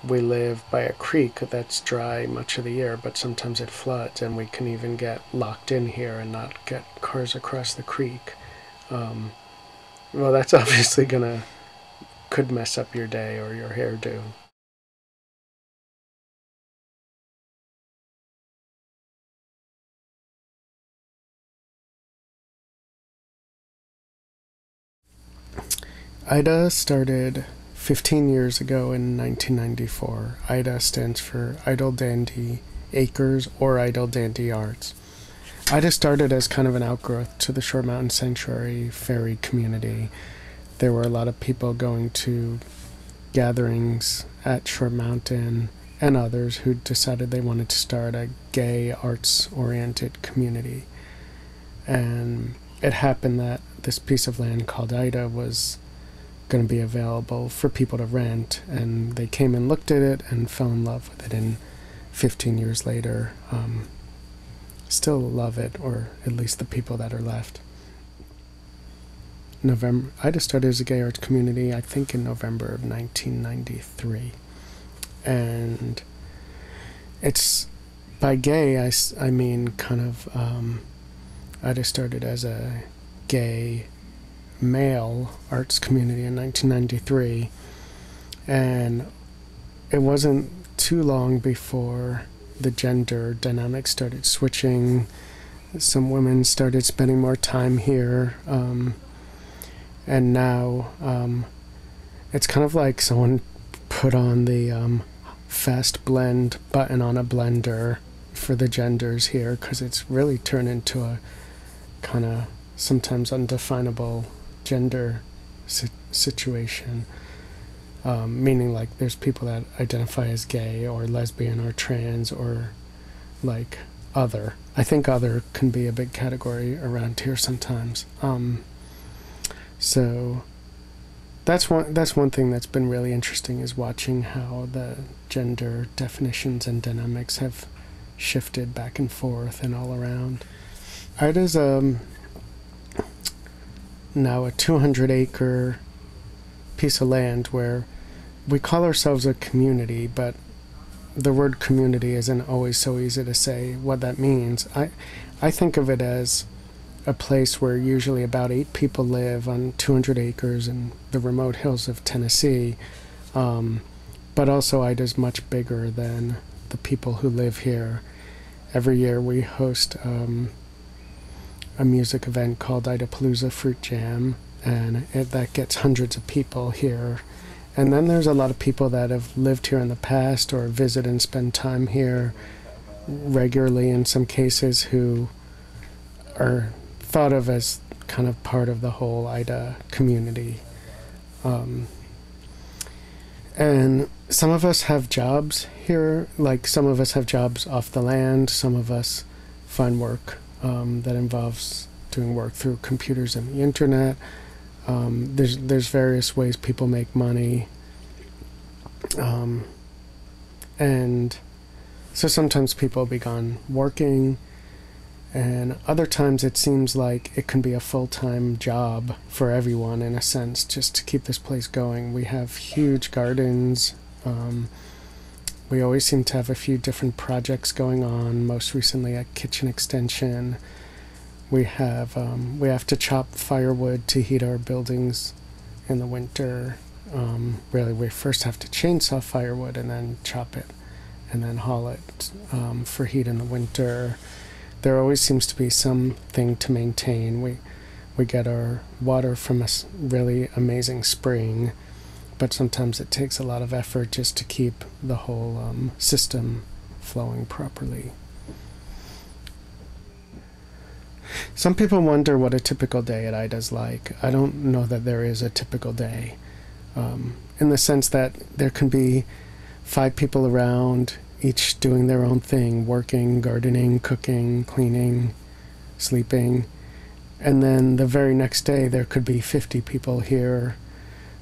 we live by a creek that's dry much of the year, but sometimes it floods, and we can even get locked in here and not get cars across the creek. Well, that's obviously could mess up your day or your hairdo. IDA started 15 years ago in 1994. IDA stands for Idle Dandy Acres or Idle Dandy Arts. IDA started as kind of an outgrowth to the Short Mountain Sanctuary Fairy community. There were a lot of people going to gatherings at Short Mountain and others who decided they wanted to start a gay arts-oriented community. And it happened that this piece of land called IDA was going to be available for people to rent, and they came and looked at it and fell in love with it, and 15 years later still love it, or at least the people that are left. IDA started as a gay arts community, I think, in November of 1993, and it's, by gay I mean kind of IDA started as a gay male arts community in 1993, and it wasn't too long before the gender dynamics started switching. Some women started spending more time here, and now it's kind of like someone put on the fast blend button on a blender for the genders here, because it's really turned into a kind of sometimes undefinable gender situation, meaning like there's people that identify as gay or lesbian or trans or like other. I think other can be a big category around here sometimes. So that's one thing that's been really interesting, is watching how the gender definitions and dynamics have shifted back and forth and all around. IDA's now a 200-acre piece of land where we call ourselves a community, but the word community isn't always so easy to say what that means. I think of it as a place where usually about 8 people live on 200 acres in the remote hills of Tennessee, but also IDA's much bigger than the people who live here. Every year we host a music event called Idapalooza Fruit Jam, and that gets hundreds of people here. And then there's a lot of people that have lived here in the past or visit and spend time here regularly in some cases, who are thought of as kind of part of the whole IDA community. And some of us have jobs here, like some of us have jobs off the land, some of us find work that involves doing work through computers and the internet. There's various ways people make money, and so sometimes people be gone working, and other times it seems like it can be a full-time job for everyone in a sense, just to keep this place going. We have huge gardens. We always seem to have a few different projects going on, most recently a kitchen extension. We have to chop firewood to heat our buildings in the winter. Really, we first have to chainsaw firewood and then chop it and then haul it for heat in the winter. There always seems to be something to maintain. We get our water from a really amazing spring, but sometimes it takes a lot of effort just to keep the whole system flowing properly. Some people wonder what a typical day at IDA's like. I don't know that there is a typical day, in the sense that there can be 5 people around, each doing their own thing, working, gardening, cooking, cleaning, sleeping, and then the very next day there could be 50 people here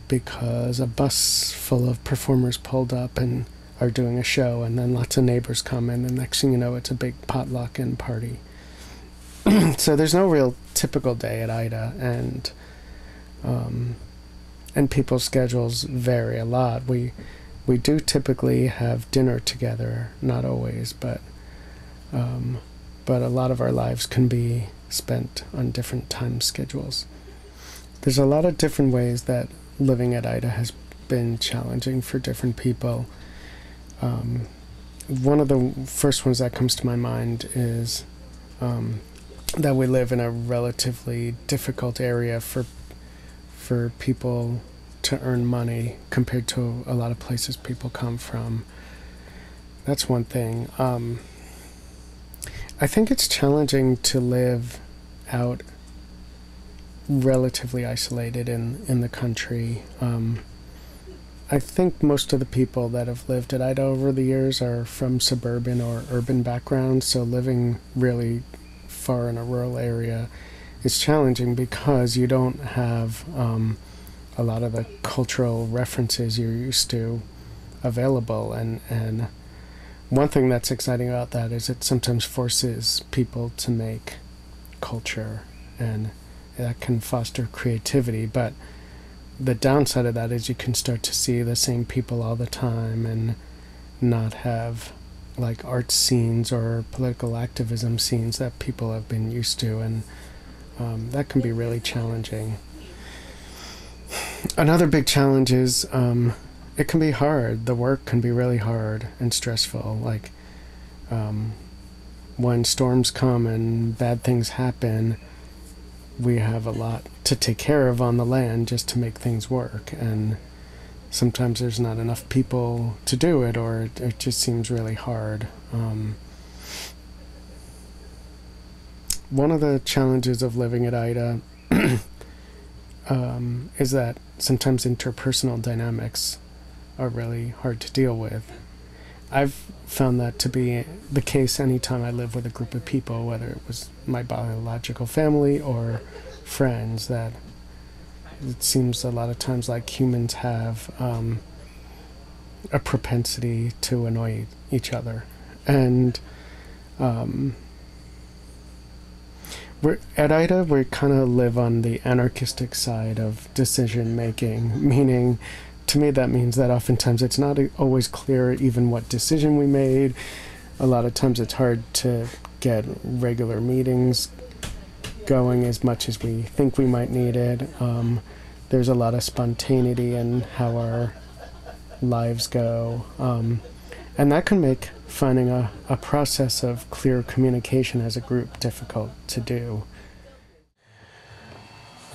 because a bus full of performers pulled up and are doing a show, and then lots of neighbors come, and the next thing you know it's a big potluck and party. So there's no real typical day at IDA, and people's schedules vary a lot. We we do typically have dinner together, not always, but a lot of our lives can be spent on different time schedules. There's a lot of different ways that living at IDA has been challenging for different people. One of the first ones that comes to my mind is that we live in a relatively difficult area for people to earn money compared to a lot of places people come from. That's one thing. I think it's challenging to live out relatively isolated in the country. I think most of the people that have lived at IDA over the years are from suburban or urban backgrounds, so living really far in a rural area is challenging because you don't have a lot of the cultural references you're used to available, and one thing that's exciting about that is it sometimes forces people to make culture, and that can foster creativity, but the downside of that is you can start to see the same people all the time and not have like art scenes or political activism scenes that people have been used to, and that can be really challenging. Another big challenge is it can be hard. The work can be really hard and stressful. Like when storms come and bad things happen, we have a lot to take care of on the land just to make things work, and sometimes there's not enough people to do it, or it just seems really hard. One of the challenges of living at IDA is that sometimes interpersonal dynamics are really hard to deal with. I've found that to be the case anytime I live with a group of people, whether it was my biological family or friends, that it seems a lot of times like humans have a propensity to annoy each other. And at IDA, we kind of live on the anarchistic side of decision making, meaning to me that means that oftentimes it's not always clear even what decision we made. A lot of times it's hard to get regular meetings going as much as we think we might need it. There's a lot of spontaneity in how our lives go, and that can make finding a process of clear communication as a group difficult to do.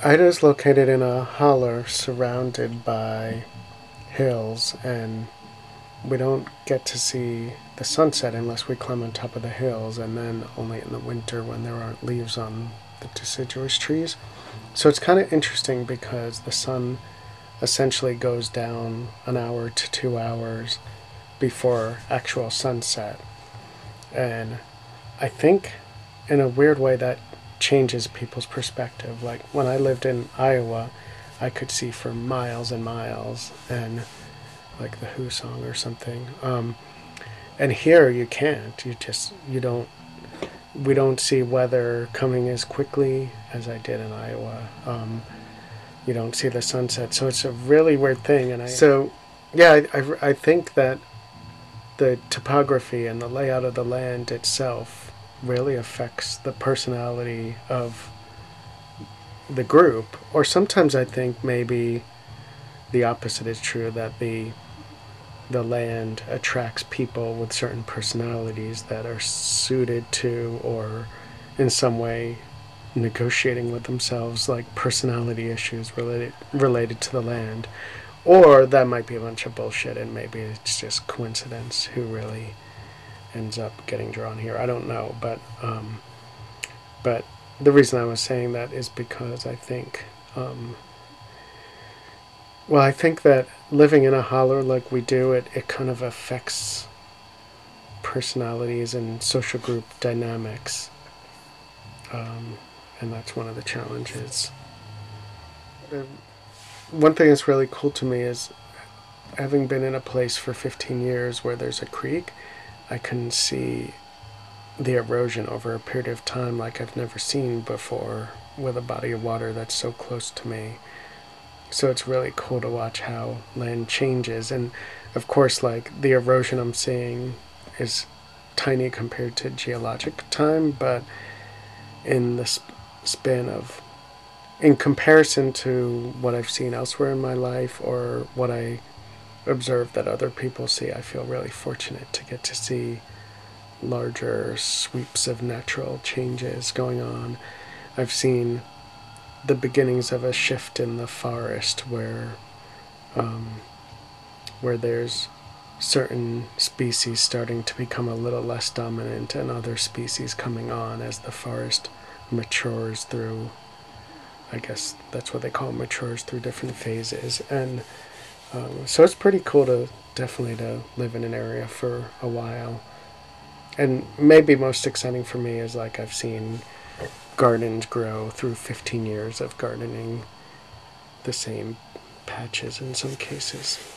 IDA is located in a holler surrounded by hills, and we don't get to see the sunset unless we climb on top of the hills, and then only in the winter when there aren't leaves on the deciduous trees. So it's kind of interesting because the sun essentially goes down an hour to 2 hours before actual sunset, and I think in a weird way that changes people's perspective. Like when I lived in Iowa, I could see for miles and miles, and like the Who song or something. And here you can't. We don't see weather coming as quickly as I did in Iowa. You don't see the sunset, so it's a really weird thing. And I think that the topography and the layout of the land itself really affects the personality of the group. Or sometimes I think maybe the opposite is true, that the land attracts people with certain personalities that are suited to, or in some way negotiating with themselves, like personality issues related to the land. Or that might be a bunch of bullshit and maybe it's just coincidence who really ends up getting drawn here. I don't know, but the reason I was saying that is because I think I think that living in a holler like we do, it kind of affects personalities and social group dynamics, and that's one of the challenges. One thing that's really cool to me is, having been in a place for 15 years where there's a creek, I can see the erosion over a period of time like I've never seen before with a body of water that's so close to me. So it's really cool to watch how land changes. And of course, like, the erosion I'm seeing is tiny compared to geologic time, but in the span of, in comparison to what I've seen elsewhere in my life or what I observe that other people see, I feel really fortunate to get to see larger sweeps of natural changes going on. I've seen the beginnings of a shift in the forest where there's certain species starting to become a little less dominant and other species coming on as the forest matures through, I guess that's what they call it, matures through different phases. And so it's pretty cool to definitely to live in an area for a while. And maybe most exciting for me is, like, I've seen gardens grow through 15 years of gardening the same patches in some cases.